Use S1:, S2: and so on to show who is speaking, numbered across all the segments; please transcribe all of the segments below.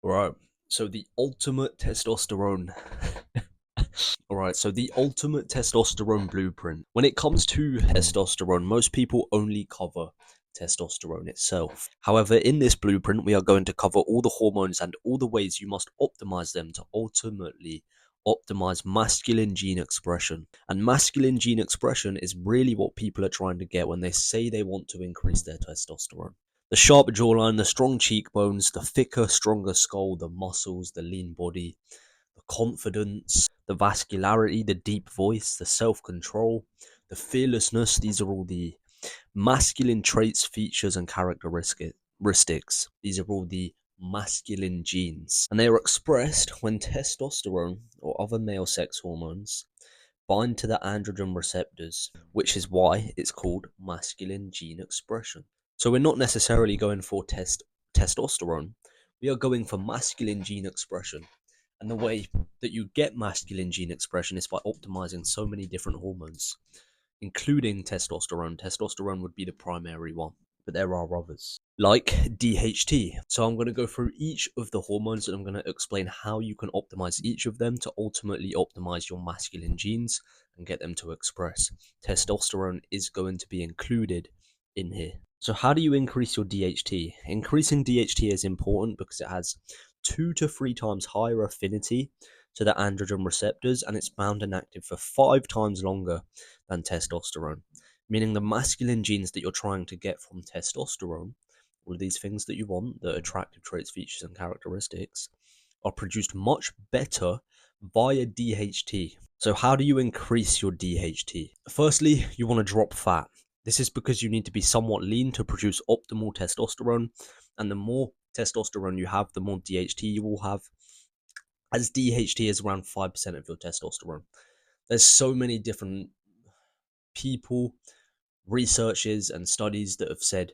S1: Right. So the ultimate testosterone. Alright, so the ultimate testosterone blueprint. When it comes to testosterone, most people only cover testosterone itself. However, in this blueprint, we are going to cover all the hormones and all the ways you must optimize them to ultimately optimize masculine gene expression. And masculine gene expression is really what people are trying to get when they say they want to increase their testosterone. The sharp jawline, the strong cheekbones, the thicker, stronger skull, the muscles, the lean body, the confidence, the vascularity, the deep voice, the self control, the fearlessness. These are all the masculine traits, features, and characteristics. These are all the masculine genes, and they are expressed when testosterone or other male sex hormones bind to the androgen receptors, which is why it's called masculine gene expression. So we're not necessarily going for testosterone, we are going for masculine gene expression. And the way that you get masculine gene expression is by optimizing so many different hormones, including testosterone. Testosterone would be the primary one, but there are others, like DHT. So I'm going to go through each of the hormones and I'm going to explain how you can optimize each of them to ultimately optimize your masculine genes and get them to express. Testosterone is going to be included in here. So how do you increase your DHT? Increasing DHT is important because it has 2 to 3 times higher affinity to the androgen receptors, and it's bound and active for 5 times longer than testosterone, meaning the masculine genes that you're trying to get from testosterone, all of these things that you want, the attractive traits, features, and characteristics, are produced much better via DHT. So, how do you increase your DHT? Firstly, you want to drop fat. This is because you need to be somewhat lean to produce optimal testosterone, and the more testosterone you have, the more DHT you will have, as DHT is around 5% of your testosterone. There's so many different people, researches, and studies that have said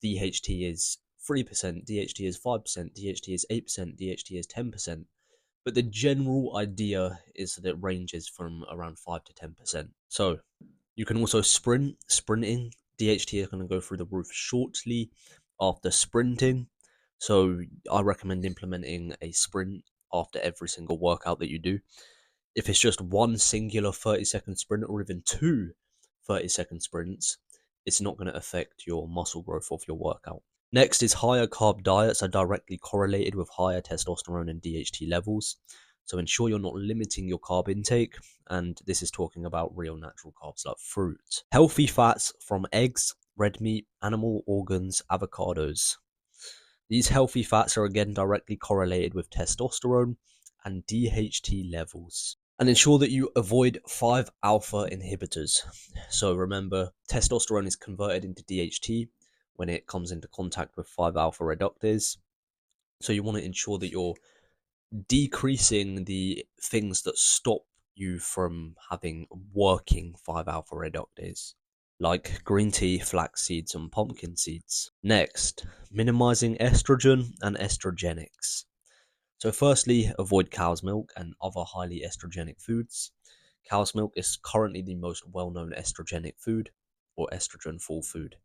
S1: DHT is 3%, DHT is 5%, DHT is 8%, DHT is 10%. But the general idea is that it ranges from around 5 to 10%. So you can also sprinting. DHT is going to go through the roof shortly after sprinting. So I recommend implementing a sprint after every single workout that you do. If it's just one singular 30-second sprint or even two 30-second sprints, it's not going to affect your muscle growth of your workout. Next is higher carb diets are directly correlated with higher testosterone and DHT levels. So ensure you're not limiting your carb intake, and this is talking about real natural carbs like fruit. Healthy fats from eggs, red meat, animal organs, avocados. These healthy fats are again directly correlated with testosterone and DHT levels. And ensure that you avoid 5 alpha inhibitors. So remember, testosterone is converted into DHT when it comes into contact with 5 alpha reductase. So you want to ensure that you're decreasing the things that stop you from having working 5 alpha reductase, like green tea, flax seeds, and pumpkin seeds. Next, minimizing estrogen and estrogenics. So, firstly, avoid cow's milk and other highly estrogenic foods. Cow's milk is currently the most well known estrogenic food or estrogen full food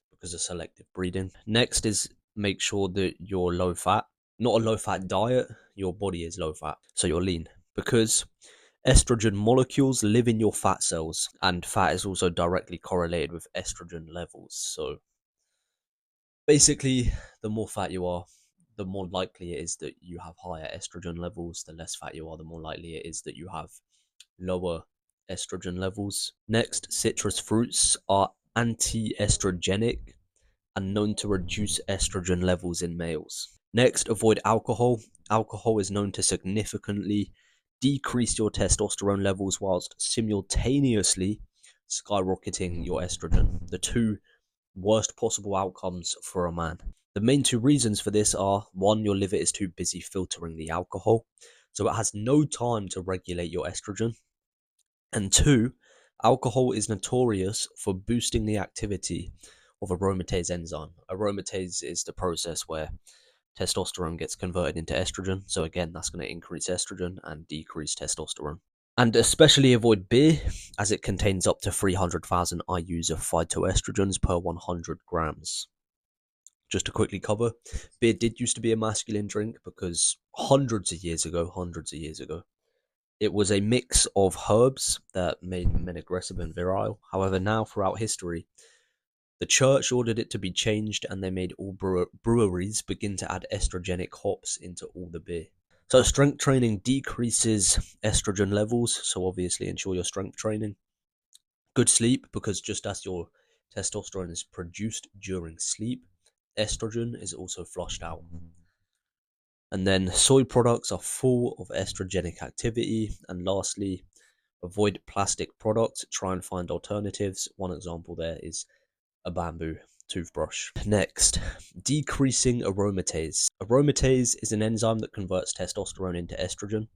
S1: because of selective breeding. Next is make sure that you're low fat, not a low fat diet, your body is low fat, so you're lean, because estrogen molecules live in your fat cells, and fat is also directly correlated with estrogen levels. So basically, the more fat you are, the more likely it is that you have higher estrogen levels. The less fat you are, the more likely it is that you have lower estrogen levels. Next, citrus fruits are anti estrogenic and known to reduce estrogen levels in males. Next, avoid alcohol. Alcohol is known to significantly decrease your testosterone levels whilst simultaneously skyrocketing your estrogen. The two worst possible outcomes for a man. The main two reasons for this are: one, your liver is too busy filtering the alcohol, so it has no time to regulate your estrogen. And two, alcohol is notorious for boosting the activity of aromatase enzyme. Aromatase is the process where testosterone gets converted into estrogen. So again, that's going to increase estrogen and decrease testosterone. And especially avoid beer, as it contains up to 300,000 IUs of phytoestrogens per 100 grams. just to quickly cover, beer did used to be a masculine drink because hundreds of years ago, it was a mix of herbs that made men aggressive and virile. However, now throughout history, the church ordered it to be changed and they made all breweries begin to add estrogenic hops into all the beer. So strength training decreases estrogen levels, so obviously ensure your strength training. Good sleep, because just as your testosterone is produced during sleep, estrogen is also flushed out. And then soy products are full of estrogenic activity. And lastly, avoid plastic products. Try and find alternatives. One example there is a bamboo toothbrush. Next, decreasing aromatase. Aromatase is an enzyme that converts testosterone into estrogen.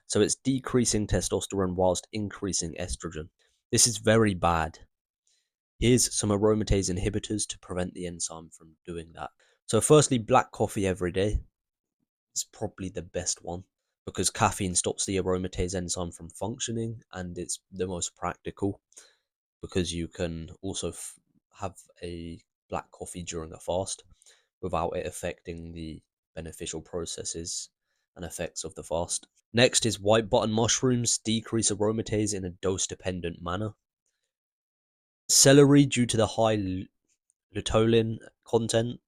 S1: So it's decreasing testosterone whilst increasing estrogen. This is very bad. Here's some aromatase inhibitors to prevent the enzyme from doing that. So firstly, black coffee every day is probably the best one because caffeine stops the aromatase enzyme from functioning, and it's the most practical because you can also have a black coffee during a fast without it affecting the beneficial processes and effects of the fast. Next is white button mushrooms decrease aromatase in a dose-dependent manner. Celery due to the high luteolin content.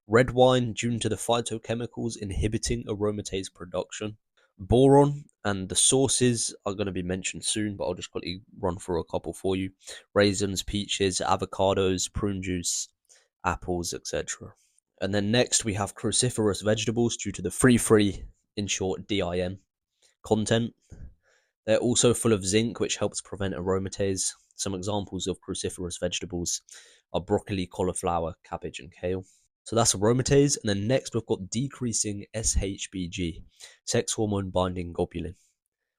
S1: Red wine due to the phytochemicals inhibiting aromatase production. Boron, and the sources are going to be mentioned soon, but I'll just quickly run through a couple for you. Raisins, peaches, avocados, prune juice, apples, etc. And then next we have cruciferous vegetables due to the free, in short DIM, content. They're also full of zinc, which helps prevent aromatase. Some examples of cruciferous vegetables are broccoli, cauliflower, cabbage, and kale. So that's aromatase. And then next we've got decreasing SHBG, sex hormone binding globulin,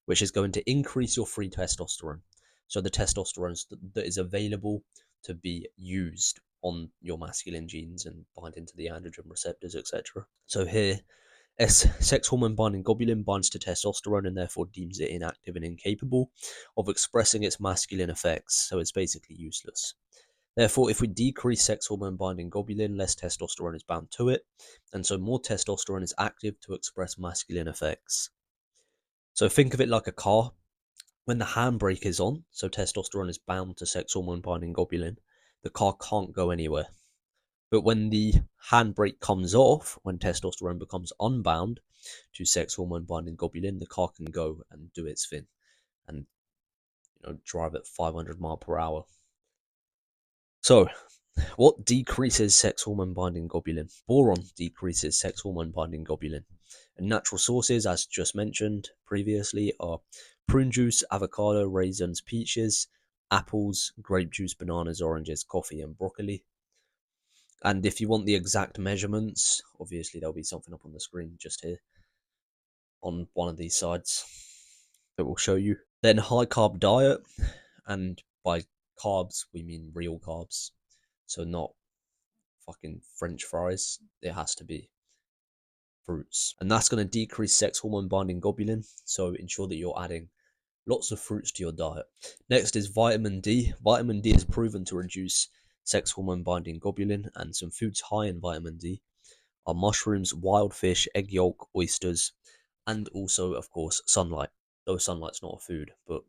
S1: which is going to increase your free testosterone. So the testosterone that is available to be used on your masculine genes and bind into the androgen receptors, etc. So here, sex hormone binding globulin binds to testosterone and therefore deems it inactive and incapable of expressing its masculine effects. So it's basically useless. Therefore, if we decrease sex hormone binding globulin, less testosterone is bound to it, and so more testosterone is active to express masculine effects. So think of it like a car. When the handbrake is on, so testosterone is bound to sex hormone binding globulin, the car can't go anywhere. But when the handbrake comes off, when testosterone becomes unbound to sex hormone binding globulin, the car can go and do its thing and drive at 500 miles per hour. So, what decreases sex hormone binding globulin? Boron decreases sex hormone binding globulin. And natural sources, as just mentioned previously, are prune juice, avocado, raisins, peaches, apples, grape juice, bananas, oranges, coffee, and broccoli. And if you want the exact measurements, obviously there'll be something up on the screen just here on one of these sides that will show you. Then high carb diet, and by carbs we mean real carbs, so not fucking French fries. It has to be fruits, and that's going to decrease sex hormone binding globulin. So ensure that you're adding lots of fruits to your diet. Next is vitamin D. Vitamin D is proven to reduce sex hormone binding globulin, and some foods high in vitamin D are mushrooms, wild fish, egg yolk, oysters, and also, of course, sunlight. Though sunlight's not a food, but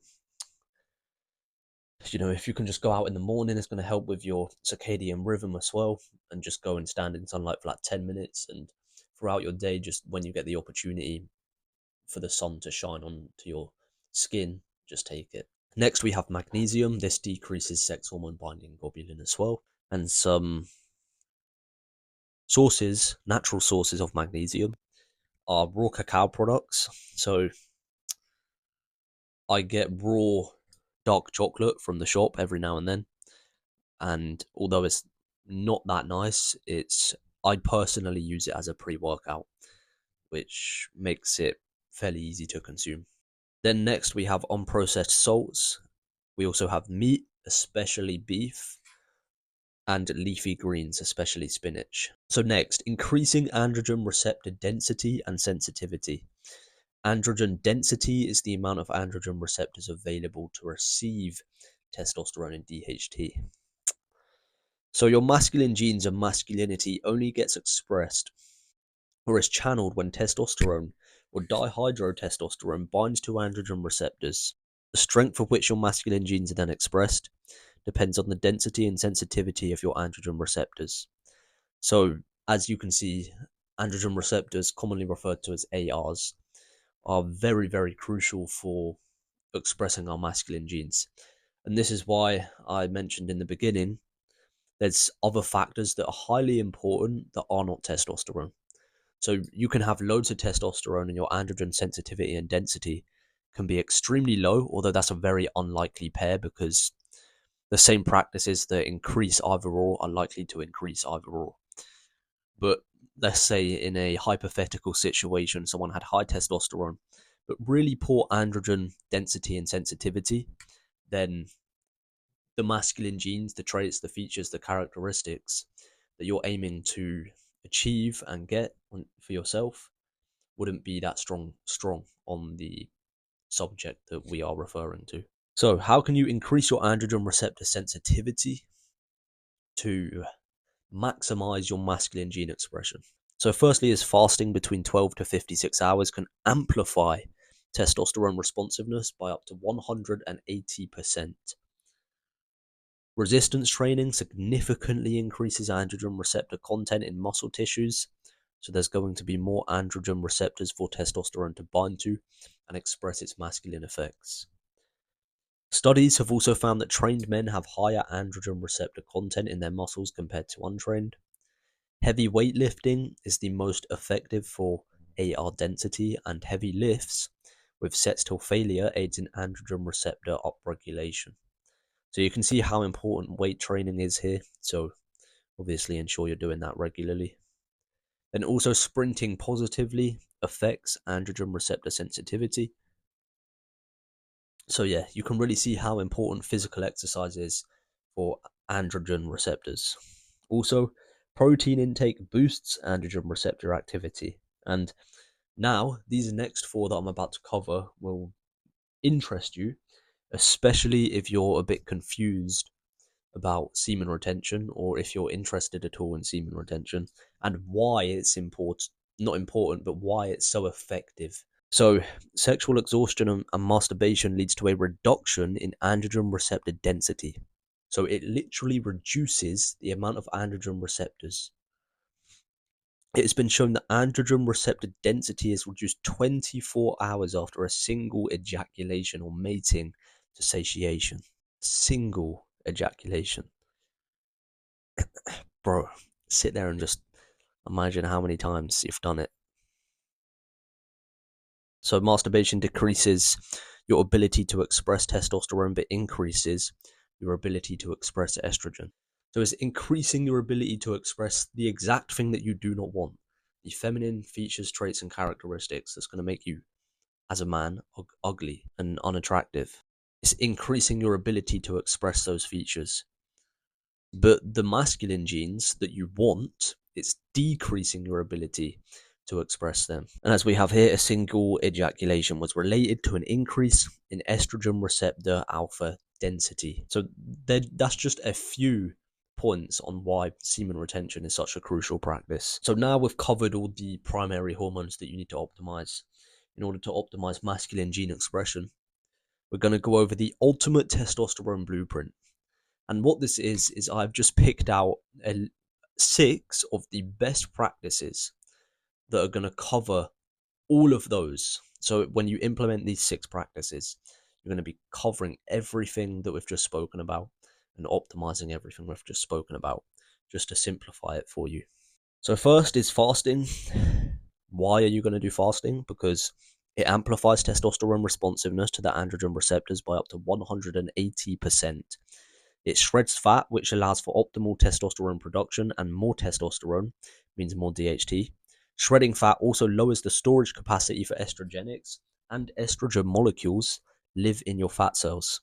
S1: if you can just go out in the morning, it's going to help with your circadian rhythm as well, and just go and stand in sunlight for like 10 minutes, and throughout your day, just when you get the opportunity for the sun to shine onto your skin, just take it. Next, we have magnesium. This decreases sex hormone binding globulin as well. And some sources, natural sources of magnesium, are raw cacao products. So I get raw dark chocolate from the shop every now and then, and although it's not that nice, I personally use it as a pre-workout, which makes it fairly easy to consume. Then next we have unprocessed salts. We also have meat, especially beef, and leafy greens, especially spinach. So next, increasing androgen receptor density and sensitivity. Androgen density is the amount of androgen receptors available to receive testosterone and DHT. So your masculine genes and masculinity only gets expressed or is channeled when testosterone or dihydrotestosterone binds to androgen receptors. The strength of which your masculine genes are then expressed depends on the density and sensitivity of your androgen receptors. So, as you can see, androgen receptors, commonly referred to as ARs, are very, very crucial for expressing our masculine genes. And this is why I mentioned in the beginning there's other factors that are highly important that are not testosterone. So you can have loads of testosterone and your androgen sensitivity and density can be extremely low, although that's a very unlikely pair because the same practices that increase either or are likely to increase either or. But let's say in a hypothetical situation, someone had high testosterone but really poor androgen density and sensitivity, then the masculine genes, the traits, the features, the characteristics that you're aiming to achieve and get for yourself wouldn't be that strong on the subject that we are referring to. So, how can you increase your androgen receptor sensitivity to maximize your masculine gene expression? So, firstly, is fasting between 12 to 56 hours can amplify testosterone responsiveness by up to 180%. Resistance training significantly increases androgen receptor content in muscle tissues, so there's going to be more androgen receptors for testosterone to bind to and express its masculine effects. Studies have also found that trained men have higher androgen receptor content in their muscles compared to untrained. Heavy weightlifting is the most effective for AR density, and heavy lifts with set still failure aids in androgen receptor upregulation. So you can see how important weight training is here. So obviously ensure you're doing that regularly. And also sprinting positively affects androgen receptor sensitivity. So yeah, you can really see how important physical exercise is for androgen receptors. Also, protein intake boosts androgen receptor activity. And now, these next four that I'm about to cover will interest you, especially if you're a bit confused about semen retention or if you're interested at all in semen retention and why it's not important, but why it's so effective. So, sexual exhaustion and masturbation leads to a reduction in androgen receptor density. So, it literally reduces the amount of androgen receptors. It has been shown that androgen receptor density is reduced 24 hours after a single ejaculation or mating to satiation. Single ejaculation. Bro, sit there and just imagine how many times you've done it. So, masturbation decreases your ability to express testosterone, but increases your ability to express estrogen. So, it's increasing your ability to express the exact thing that you do not want, the feminine features, traits, and characteristics that's going to make you, as a man, ugly and unattractive. It's increasing your ability to express those features. But the masculine genes that you want, it's decreasing your ability to express them. And as we have here, a single ejaculation was related to an increase in estrogen receptor alpha density. So that's just a few points on why semen retention is such a crucial practice. So now we've covered all the primary hormones that you need to optimize in order to optimize masculine gene expression. We're going to go over the ultimate testosterone blueprint. And what this is I've just picked out 6 of the best practices that are going to cover all of those. So when you implement these 6 practices, you're going to be covering everything that we've just spoken about and optimizing everything we've just spoken about, just to simplify it for you. So first is fasting. Why are you going to do fasting? Because it amplifies testosterone responsiveness to the androgen receptors by up to 180%. It shreds fat, which allows for optimal testosterone production, and more testosterone means more DHT. Shredding fat also lowers the storage capacity for estrogenics, and estrogen molecules live in your fat cells.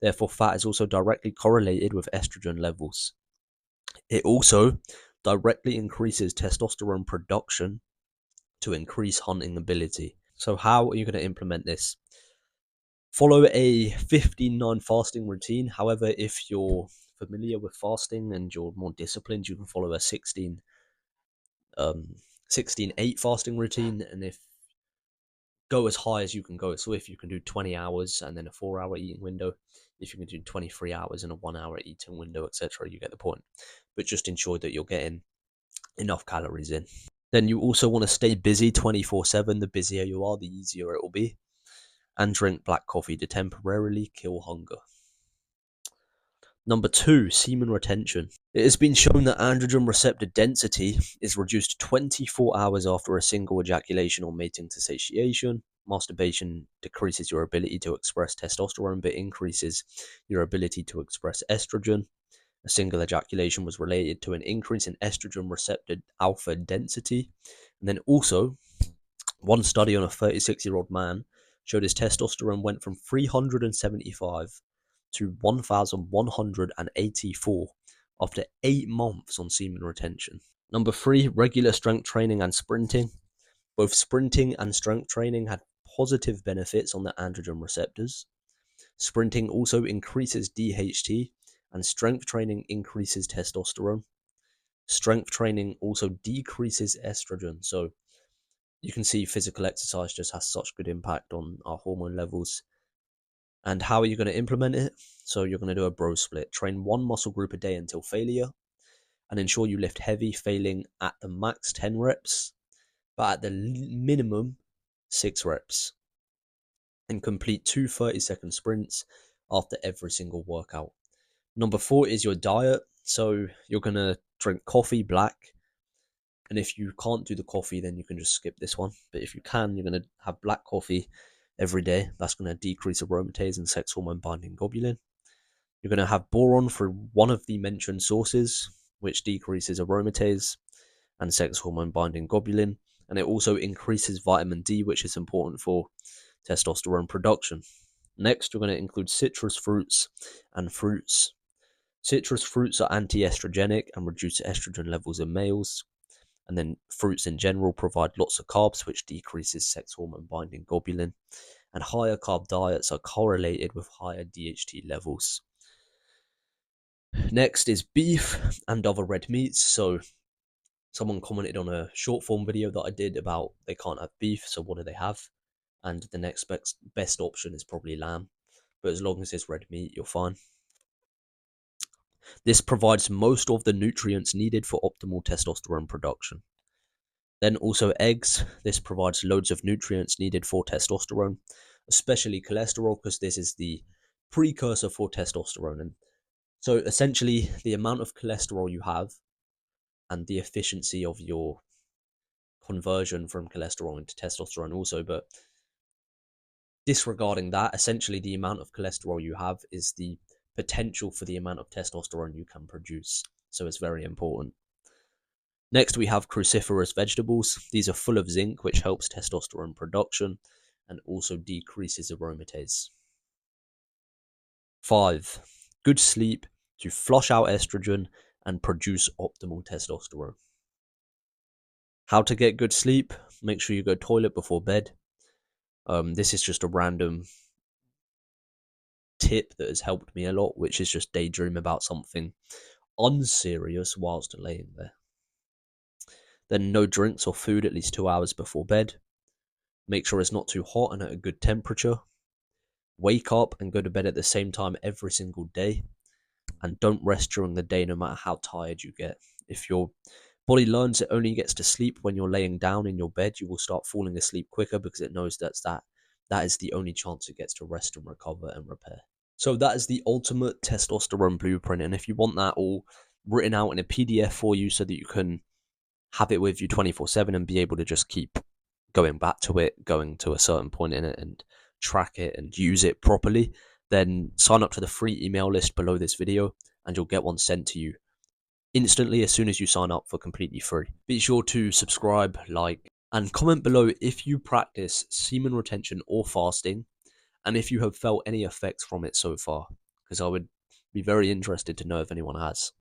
S1: Therefore, fat is also directly correlated with estrogen levels. It also directly increases testosterone production to increase hunting ability. So, how are you going to implement this? Follow a 15-9 fasting routine. However, if you're familiar with fasting and you're more disciplined, you can follow a 16-8 fasting routine, and if go as high as you can go. So if you can do 20 hours and then a 4-hour eating window, if you can do 23 hours and a 1-hour eating window, etc., you get the point. But just ensure that you're getting enough calories in. Then you also want to stay busy 24/7. The busier you are, the easier it will be. And drink black coffee to temporarily kill hunger. Number 2, semen retention. It has been shown that androgen receptor density is reduced 24 hours after a single ejaculation or mating to satiation. Masturbation decreases your ability to express testosterone but increases your ability to express estrogen. A single ejaculation was related to an increase in estrogen receptor alpha density. And then also, one study on a 36-year-old man showed his testosterone went from 375 to 1,184 after 8 months on semen retention. Number 3, regular strength training and sprinting. Both sprinting and strength training had positive benefits on the androgen receptors. Sprinting also increases DHT, and strength training increases testosterone. Strength training also decreases estrogen. So you can see physical exercise just has such good impact on our hormone levels. And how are you going to implement it? So you're going to do a bro split. Train one muscle group a day until failure, and ensure you lift heavy, failing at the max 10 reps, but at the minimum 6 reps. And complete 2 30-second sprints after every single workout. Number 4 is your diet. So you're going to drink coffee black. And if you can't do the coffee, then you can just skip this one. But if you can, you're going to have black coffee every day. That's going to decrease aromatase and sex hormone binding globulin. You're going to have boron through one of the mentioned sources, which decreases aromatase and sex hormone binding globulin. And it also increases vitamin D, which is important for testosterone production. Next, you're going to include citrus fruits and fruits. Citrus fruits are anti-estrogenic and reduce estrogen levels in males. And then fruits in general provide lots of carbs, which decreases sex hormone binding globulin. And higher carb diets are correlated with higher DHT levels. Next is beef and other red meats. So someone commented on a short form video that I did about they can't have beef, so what do they have? And the next best option is probably lamb. But as long as it's red meat, you're fine. This provides most of the nutrients needed for optimal testosterone production. Then also eggs. This provides loads of nutrients needed for testosterone, especially cholesterol, because this is the precursor for testosterone. And so essentially, the amount of cholesterol you have and the efficiency of your conversion from cholesterol into testosterone also, but disregarding that, essentially the amount of cholesterol you have is the potential for the amount of testosterone you can produce. So it's very important. Next, we have cruciferous vegetables. These are full of zinc, which helps testosterone production and also decreases aromatase. 5, good sleep to flush out estrogen and produce optimal testosterone. How to get good sleep? Make sure you go toilet before bed. This is just a random tip that has helped me a lot, which is just daydream about something unserious whilst laying there. Then no drinks or food at least 2 hours before bed. Make sure it's not too hot and at a good temperature. Wake up and go to bed at the same time every single day. And don't rest during the day no matter how tired you get. If your body learns it only gets to sleep when you're laying down in your bed, you will start falling asleep quicker because it knows that is the only chance it gets to rest and recover and repair. So that is the ultimate testosterone blueprint. And if you want that all written out in a PDF for you so that you can have it with you 24/7 and be able to just keep going back to it, going to a certain point in it and track it and use it properly, then sign up to the free email list below this video and you'll get one sent to you instantly as soon as you sign up for completely free. Be sure to subscribe, like, and comment below if you practice semen retention or fasting and if you have felt any effects from it so far, because I would be very interested to know if anyone has.